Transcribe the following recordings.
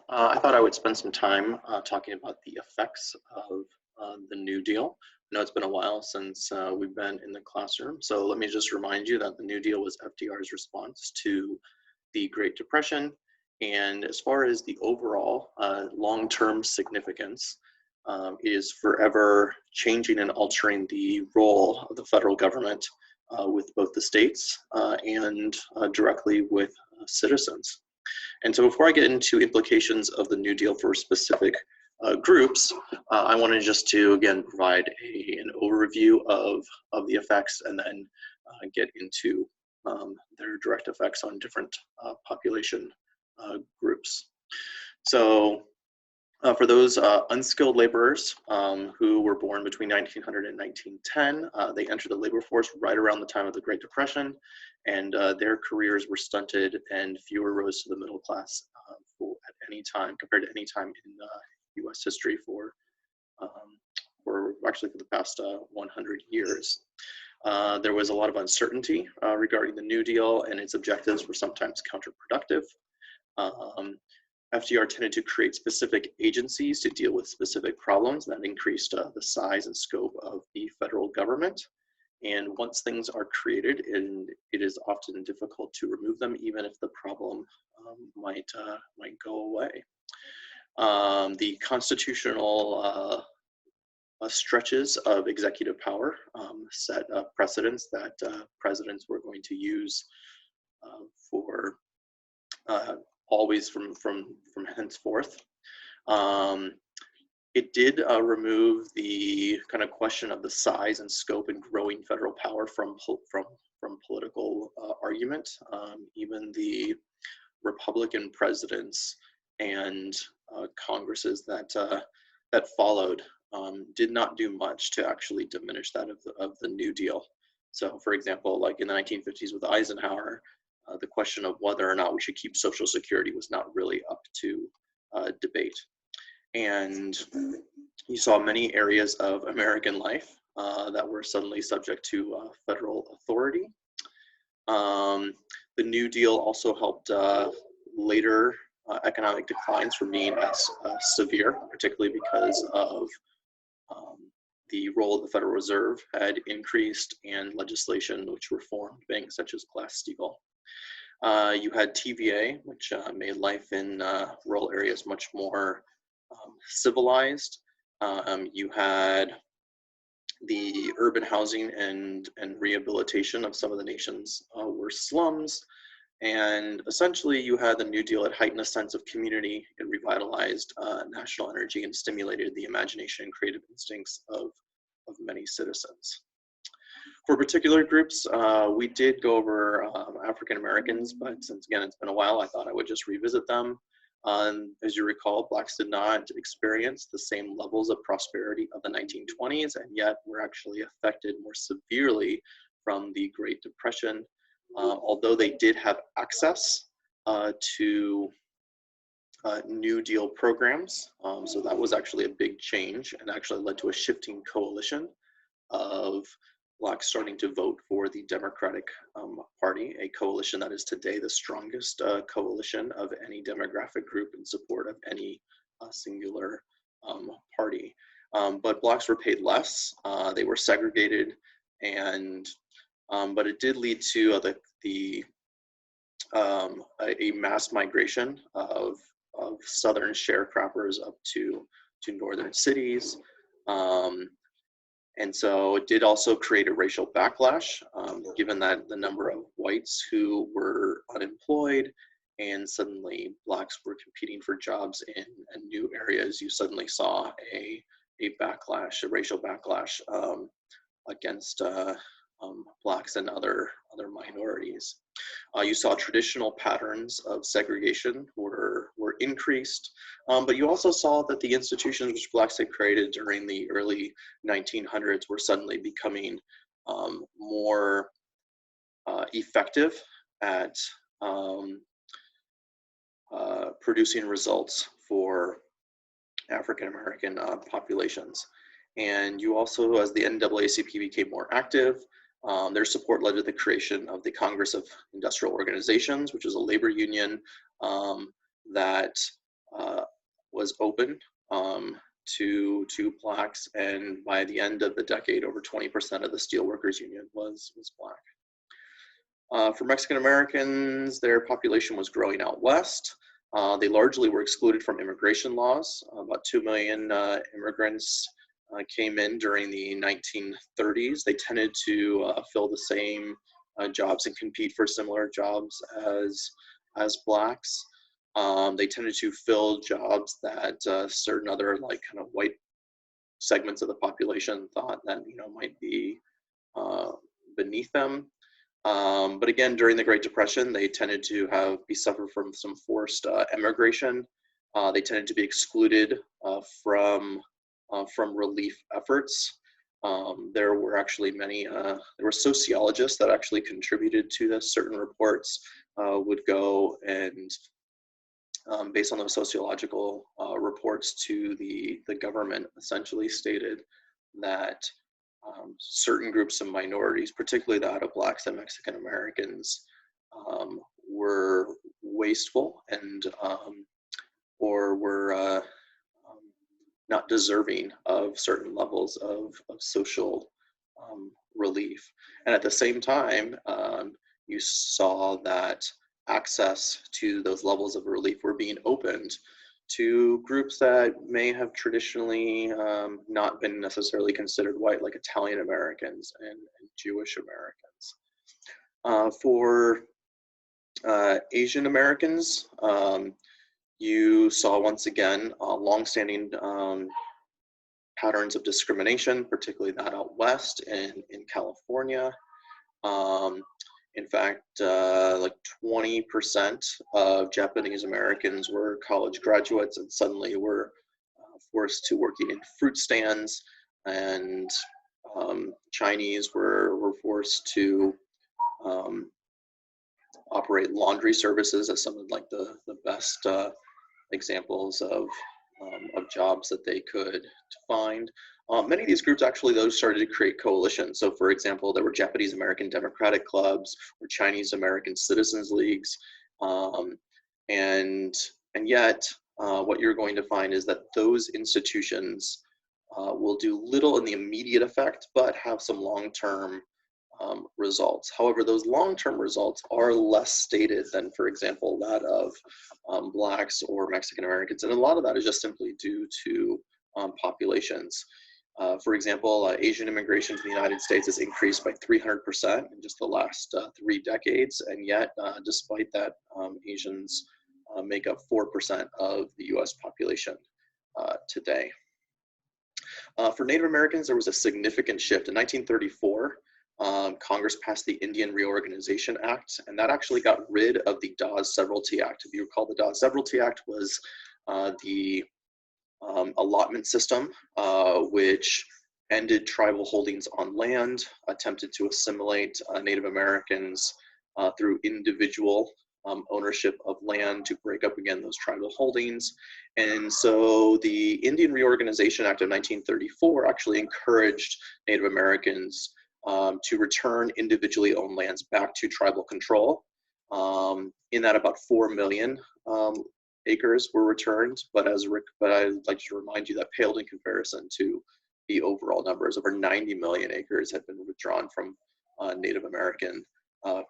I thought I would spend some time talking about the effects of the New Deal. I know it's been a while since we've been in the classroom, so let me just remind you that the New Deal was FDR's response to the Great Depression. And as far as the overall long-term significance, it is forever changing and altering the role of the federal government with both the states and directly with citizens. And so before I get into implications of the New Deal for specific groups, I wanted just to, again, provide an overview of the effects and then get into their direct effects on different population groups. So for those unskilled laborers who were born between 1900 and 1910, they entered the labor force right around the time of the Great Depression, and their careers were stunted and fewer rose to the middle class at any time compared to any time in US history for actually for the past 100 years. There was a lot of uncertainty regarding the New Deal, and its objectives were sometimes counterproductive. FDR tended to create specific agencies to deal with specific problems that increased the size and scope of the federal government. And once things are created, it is often difficult to remove them, even if the problem might go away. The constitutional stretches of executive power set precedents that presidents were going to use for always from henceforth. It did remove the kind of question of the size and scope and growing federal power from political argument. Even the Republican presidents and Congresses that followed did not do much to actually diminish that of the New Deal. So, for example, like in the 1950s with Eisenhower, the question of whether or not we should keep Social Security was not really up to debate. And you saw many areas of American life that were suddenly subject to federal authority. The New Deal also helped later economic declines from being as severe, particularly because of the role of the Federal Reserve had increased and legislation which reformed banks such as Glass-Steagall. You had TVA, which made life in rural areas much more civilized. You had the urban housing and rehabilitation of some of the nation's worst slums. And essentially, you had the New Deal. It heightened a sense of community. It revitalized national energy and stimulated the imagination and creative instincts of many citizens. For particular groups, we did go over African Americans, but since again it's been a while, I thought I would just revisit them. As you recall, Blacks did not experience the same levels of prosperity of the 1920s, and yet were actually affected more severely from the Great Depression. Although they did have access to New Deal programs, so that was actually a big change and actually led to a shifting coalition of Blacks starting to vote for the Democratic Party, a coalition that is today the strongest coalition of any demographic group in support of any singular party. But Blacks were paid less, they were segregated, and but it did lead to a mass migration of Southern sharecroppers up to northern cities. And so it did also create a racial backlash, given that the number of whites who were unemployed and suddenly Blacks were competing for jobs in new areas. You suddenly saw a backlash, a racial backlash against Blacks and other minorities. You saw traditional patterns of segregation were increased, but you also saw that the institutions which Blacks had created during the early 1900s were suddenly becoming more effective at producing results for African American populations. And you also, as the NAACP became more active, their support led to the creation of the Congress of Industrial Organizations, which is a labor union that was open to blacks, and by the end of the decade, over 20% of the steelworkers union was black. For Mexican Americans, their population was growing out west. They largely were excluded from immigration laws. About 2 million immigrants came in during the 1930s. They tended to fill the same jobs and compete for similar jobs as blacks. They tended to fill jobs that certain other like kind of white segments of the population thought that might be beneath them. But again, during the Great Depression, they tended to be suffer from some forced emigration. They tended to be excluded from relief efforts. There were actually there were sociologists that actually contributed to this. Certain reports would go and based on those sociological reports to the government, essentially stated that certain groups of minorities, particularly that of blacks and Mexican Americans, were wasteful and or were not deserving of certain levels of social relief. And at the same time, you saw that access to those levels of relief were being opened to groups that may have traditionally not been necessarily considered white, like Italian Americans and Jewish Americans. For Asian Americans, you saw once again longstanding patterns of discrimination, particularly that out west in California. In fact, like 20% of Japanese Americans were college graduates and suddenly were forced to working in fruit stands, and Chinese were forced to operate laundry services as some of like the best examples of jobs that they could find. Many of these groups actually, those started to create coalitions. So for example, there were Japanese American Democratic Clubs or Chinese American Citizens Leagues. And yet what you're going to find is that those institutions will do little in the immediate effect, but have some long-term results. However, those long-term results are less stated than, for example, that of blacks or Mexican Americans. And a lot of that is just simply due to populations. For example, Asian immigration to the United States has increased by 300% in just the last 3 decades. And yet, despite that, Asians make up 4% of the US population today. For Native Americans, there was a significant shift. In 1934, Congress passed the Indian Reorganization Act, and that actually got rid of the Dawes Severalty Act. If you recall, the Dawes Severalty Act was the allotment system, which ended tribal holdings on land, attempted to assimilate Native Americans through individual ownership of land to break up again those tribal holdings. And so the Indian Reorganization Act of 1934 actually encouraged Native Americans to return individually owned lands back to tribal control. In that, about 4 million acres were returned, but I'd like to remind you that paled in comparison to the overall numbers. Over 90 million acres had been withdrawn from Native American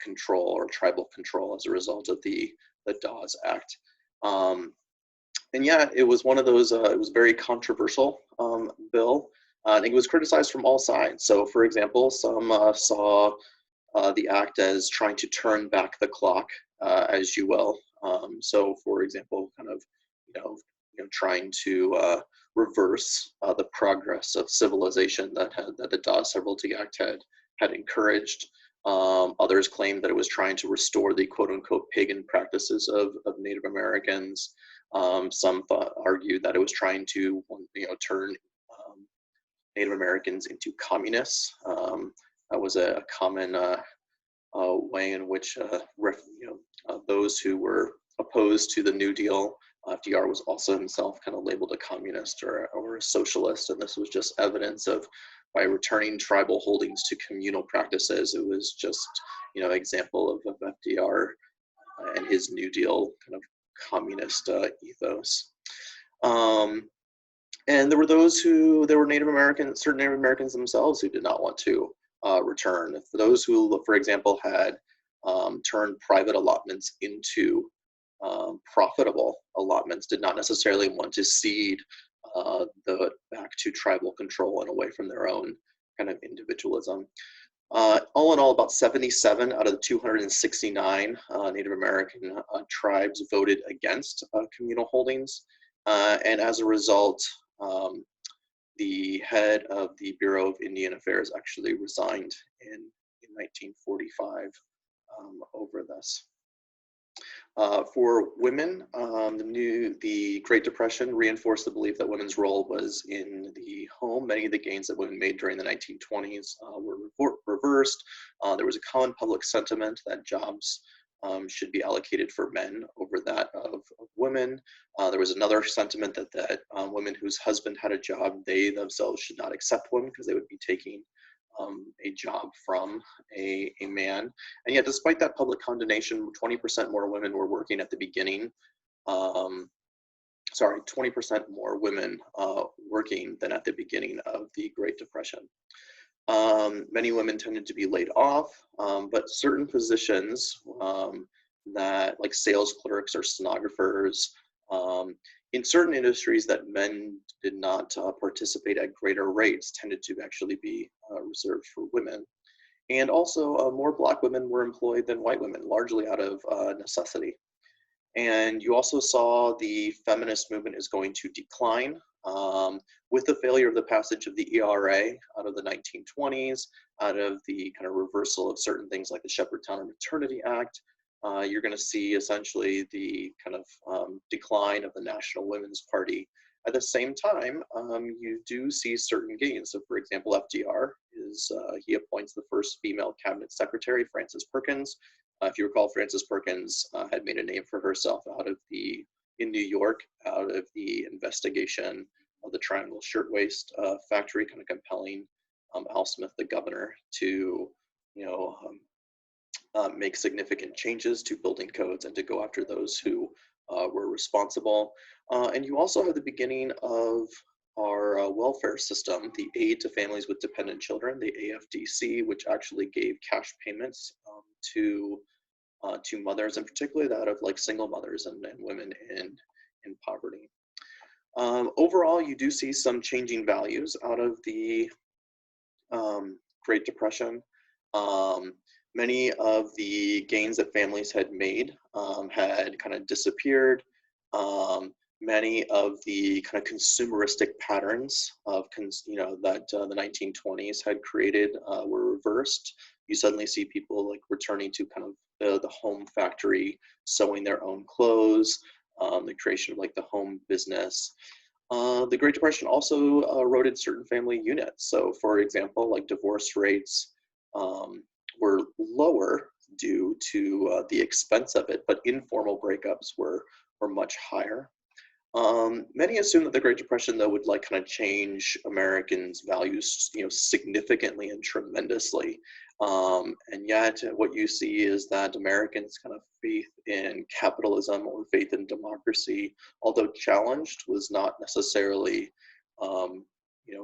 control or tribal control as a result of the Dawes Act. And yeah, it was one of those, it was a very controversial bill. And it was criticized from all sides. So for example, some saw the act as trying to turn back the clock, as you will. So for example, kind of, trying to reverse the progress of civilization that the Dawes Severalty Act had encouraged. Others claimed that it was trying to restore the quote unquote pagan practices of Native Americans. Some argued that it was trying to, turn Native Americans into communists. That was a common way in which those who were opposed to the New Deal, FDR was also himself kind of labeled a communist or a socialist, and this was just evidence of, by returning tribal holdings to communal practices, it was just example of FDR and his New Deal kind of communist ethos. And there were those who, there were Native Americans, certain Native Americans themselves who did not want to return. For those who, for example, had turned private allotments into profitable allotments, did not necessarily want to cede back to tribal control and away from their own kind of individualism. All in all, about 77 out of the 269 Native American tribes voted against communal holdings. And as a result, the head of the Bureau of Indian Affairs actually resigned in 1945 over this. For women, the Great Depression reinforced the belief that women's role was in the home. Many of the gains that women made during the 1920s were reversed. There was a common public sentiment that jobs should be allocated for men over that of women. There was another sentiment that women whose husband had a job, they themselves should not accept one because they would be taking a job from a man. And yet, despite that public condemnation, 20% more women were working at the beginning. 20% more women working than at the beginning of the Great Depression. Many women tended to be laid off, but certain positions that, like sales clerks or stenographers, in certain industries that men did not participate at greater rates tended to actually be reserved for women. And also more Black women were employed than white women, largely out of necessity. And you also saw the feminist movement is going to decline with the failure of the passage of the ERA out of the 1920s, out of the kind of reversal of certain things like the Shepherdtown Maternity Act. You're going to see essentially the kind of decline of the National Women's Party. At the same time, you do see certain gains. So for example, FDR he appoints the first female cabinet secretary, Frances Perkins. If you recall, Frances Perkins had made a name for herself in New York, out of the investigation of the Triangle Shirtwaist Factory, kind of compelling Al Smith, the governor, to make significant changes to building codes and to go after those who were responsible. And you also have the beginning of our welfare system, the Aid to Families with Dependent Children, the AFDC, which actually gave cash payments to mothers, and particularly that of like single mothers and women in poverty. Overall, you do see some changing values out of the Great Depression. Many of the gains that families had made had kind of disappeared. Many of the kind of consumeristic patterns of that the 1920s had created were reversed. You suddenly see people like returning to kind of the home factory, sewing their own clothes, the creation of like the home business. The Great Depression also eroded certain family units. So for example, like divorce rates were lower due to the expense of it, but informal breakups were much higher. Many assume that the Great Depression, though, would like kind of change Americans' values, significantly and tremendously. And yet, what you see is that Americans' kind of faith in capitalism or faith in democracy, although challenged, was not necessarily,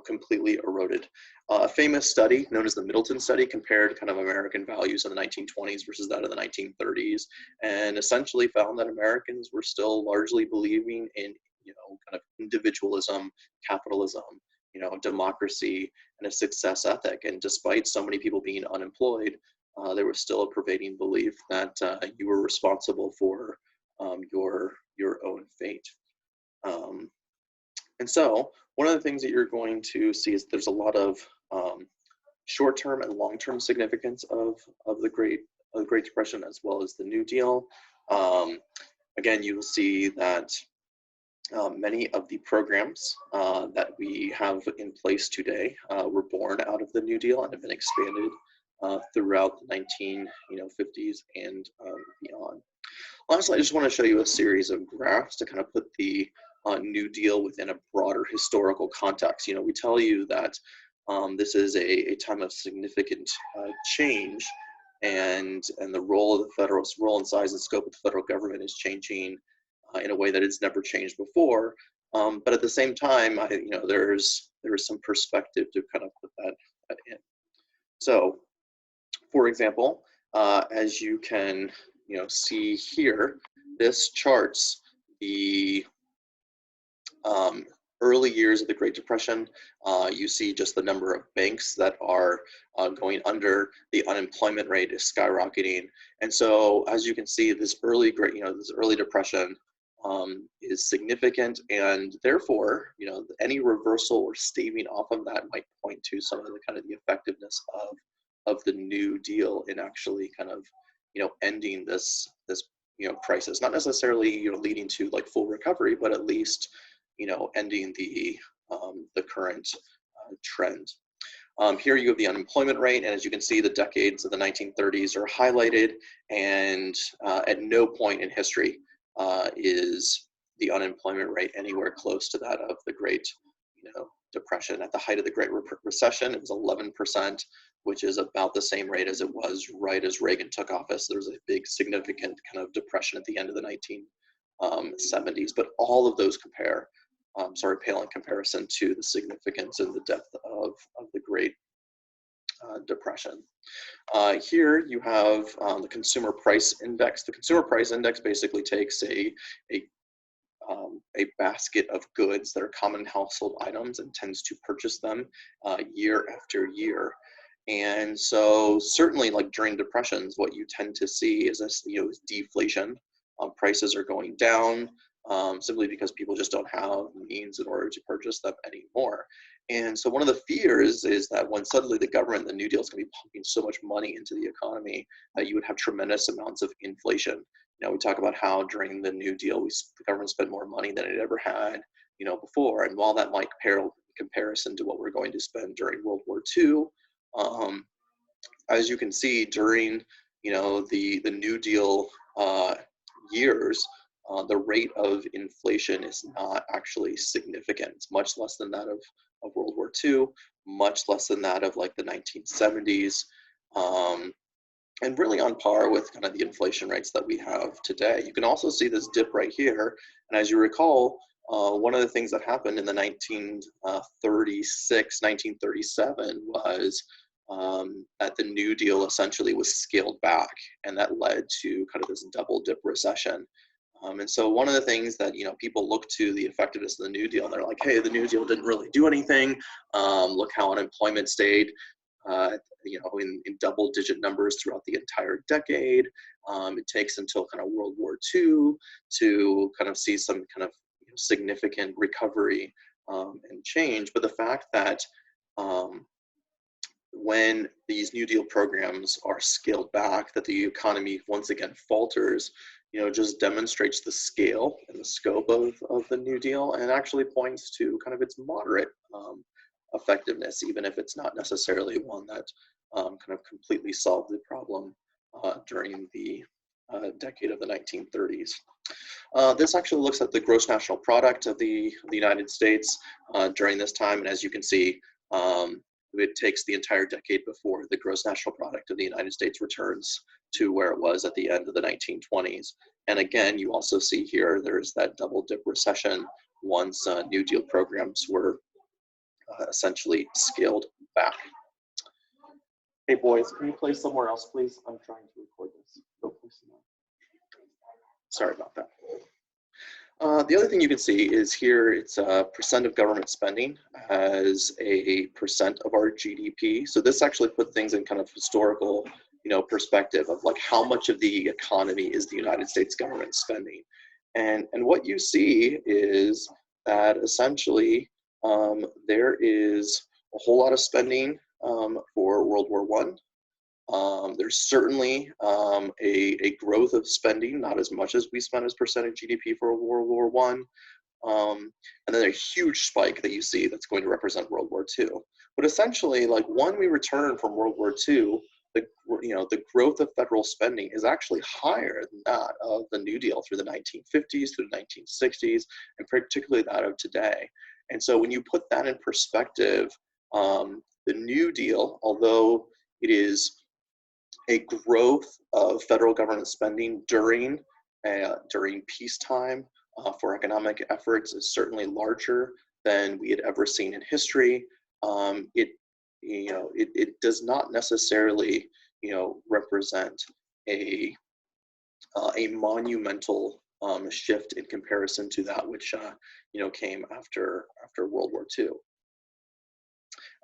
completely eroded. A famous study known as the Middleton Study compared kind of American values in the 1920s versus that of the 1930s, and essentially found that Americans were still largely believing in, kind of individualism, capitalism, democracy, and a success ethic. And despite so many people being unemployed, there was still a pervading belief that you were responsible for your own fate. And so one of the things that you're going to see is there's a lot of short-term and long-term significance of the Great Depression, as well as the New Deal. Again, you will see that many of the programs that we have in place today were born out of the New Deal and have been expanded throughout the 1950s and beyond. Lastly, I just want to show you a series of graphs to kind of put the New Deal within a broader historical context. We tell you that this is a time of significant change, and the role of the role and size and scope of the federal government is changing in a way that it's never changed before. But at the same time, there's some perspective to kind of put that in. So, for example, as you can see here, this charts the early years of the Great Depression. You see just the number of banks that are going under, the unemployment rate is skyrocketing. And so as you can see, this early depression is significant, and therefore, any reversal or staving off of that might point to some of the kind of the effectiveness of the New Deal in actually kind of, ending this crisis, not necessarily, leading to like full recovery, but at least, ending the current trend. Here you have the unemployment rate, and as you can see, the decades of the 1930s are highlighted, and at no point in history is the unemployment rate anywhere close to that of the Great Depression. At the height of the Great Recession, it was 11%, which is about the same rate as it was right as Reagan took office. There was a big, significant kind of depression at the end of the 1970s, but all of those pale in comparison to the significance and the depth of the Great Depression. Here you have the Consumer Price Index. The Consumer Price Index basically takes a basket of goods that are common household items and tends to purchase them year after year. And so certainly, like during depressions, what you tend to see is deflation. Prices are going down simply because people just don't have means in order to purchase them anymore. And so one of the fears is that when suddenly the government, the New Deal, is going to be pumping so much money into the economy that you would have tremendous amounts of inflation. We talk about how during the New Deal, the government spent more money than it ever had, before. And while that might pale in comparison to what we're going to spend during World War II, as you can see during, the New Deal years, the rate of inflation is not actually significant. It's much less than that of World War II, much less than that of like the 1970s. And really on par with kind of the inflation rates that we have today. You can also see this dip right here. And as you recall, one of the things that happened in the 1937 was that the New Deal essentially was scaled back, and that led to kind of this double dip recession. And so one of the things that, people look to the effectiveness of the New Deal, and they're like, hey, the New Deal didn't really do anything. Look how unemployment stayed in double-digit numbers throughout the entire decade. It takes until kind of World War II to kind of see some kind of significant recovery and change. But the fact that when these New Deal programs are scaled back, that the economy once again falters, just demonstrates the scale and the scope of the New Deal, and actually points to kind of its moderate effectiveness, even if it's not necessarily one that kind of completely solved the problem during the decade of the 1930s. This actually looks at the gross national product of the United States during this time, and as you can see, it takes the entire decade before the gross national product of the United States returns to where it was at the end of the 1920s. And again, you also see here, there's that double dip recession once New Deal programs were essentially scaled back. Hey boys, can you play somewhere else, please? I'm trying to record this. Go play somewhere. Sorry about that. The other thing you can see is here, it's a percent of government spending as a percent of our GDP. So this actually put things in kind of historical, perspective of like how much of the economy is the United States government spending. And what you see is that essentially there is a whole lot of spending for World War I. There's certainly a growth of spending, not as much as we spent as percent of GDP for World War I. And then a huge spike that you see that's going to represent World War II. But essentially, like when we return from World War II, the growth of federal spending is actually higher than that of the New Deal through the 1950s, through the 1960s, and particularly that of today. And so when you put that in perspective, the New Deal, although it is a growth of federal government spending during peacetime, for economic efforts is certainly larger than we had ever seen in history. It does not necessarily represent a monumental shift in comparison to that which came after World War II.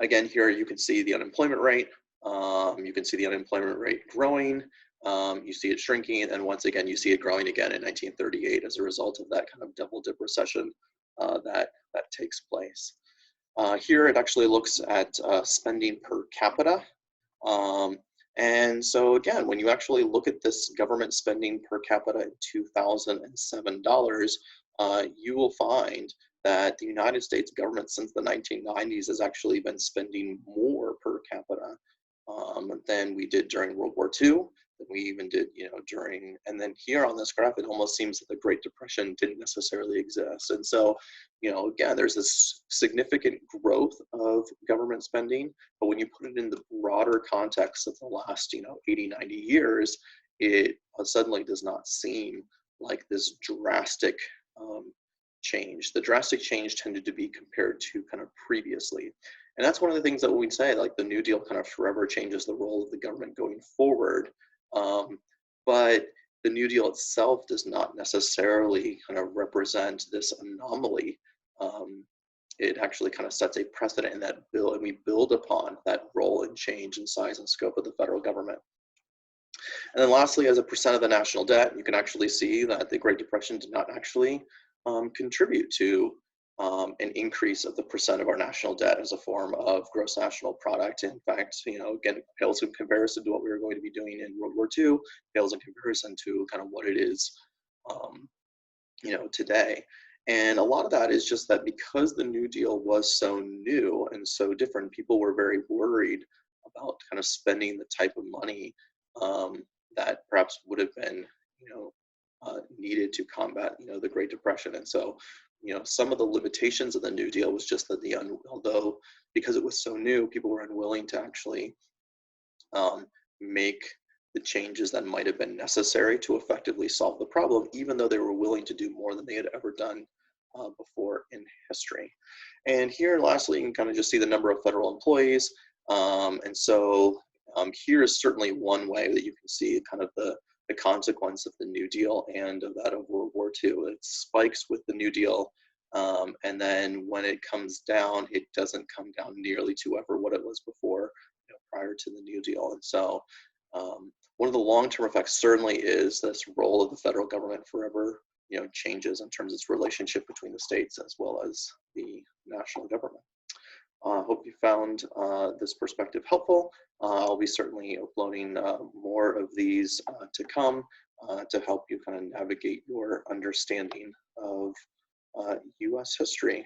Again, here you can see the unemployment rate. You can see the unemployment rate growing. You see it shrinking, and once again, you see it growing again in 1938 as a result of that kind of double dip recession that takes place. Here, it actually looks at spending per capita. And so again, when you actually look at this government spending per capita in 2007 dollars, you will find that the United States government since the 1990s has actually been spending more per capita than we did during World War II, than we even did, during, and then here on this graph, it almost seems that the Great Depression didn't necessarily exist. And so, again, there's this significant growth of government spending, but when you put it in the broader context of the last, 80, 90 years, it suddenly does not seem like this drastic change. The drastic change tended to be compared to kind of previously. And that's one of the things that we'd say, like the New Deal kind of forever changes the role of the government going forward. But the New Deal itself does not necessarily kind of represent this anomaly. It actually kind of sets a precedent in that bill, and we build upon that role and change in size and scope of the federal government. And then lastly, as a percent of the national debt, you can actually see that the Great Depression did not actually contribute to an increase of the percent of our national debt as a form of gross national product. In fact, again, pales in comparison to what we were going to be doing in World War II, pales in comparison to kind of what it is, today. And a lot of that is just that because the New Deal was so new and so different, people were very worried about kind of spending the type of money that perhaps would have been, needed to combat, the Great Depression. And so, some of the limitations of the New Deal was just that although because it was so new, people were unwilling to actually make the changes that might have been necessary to effectively solve the problem, even though they were willing to do more than they had ever done before in history. And here, lastly, you can kind of just see the number of federal employees. And so here is certainly one way that you can see kind of the consequence of the New Deal and of that of World War II. It spikes with the New Deal, and then when it comes down, it doesn't come down nearly to ever what it was before, prior to the New Deal. And so one of the long-term effects certainly is this role of the federal government forever, changes in terms of its relationship between the states as well as the national government. I hope you found this perspective helpful. I'll be certainly uploading more of these to come to help you kind of navigate your understanding of US history.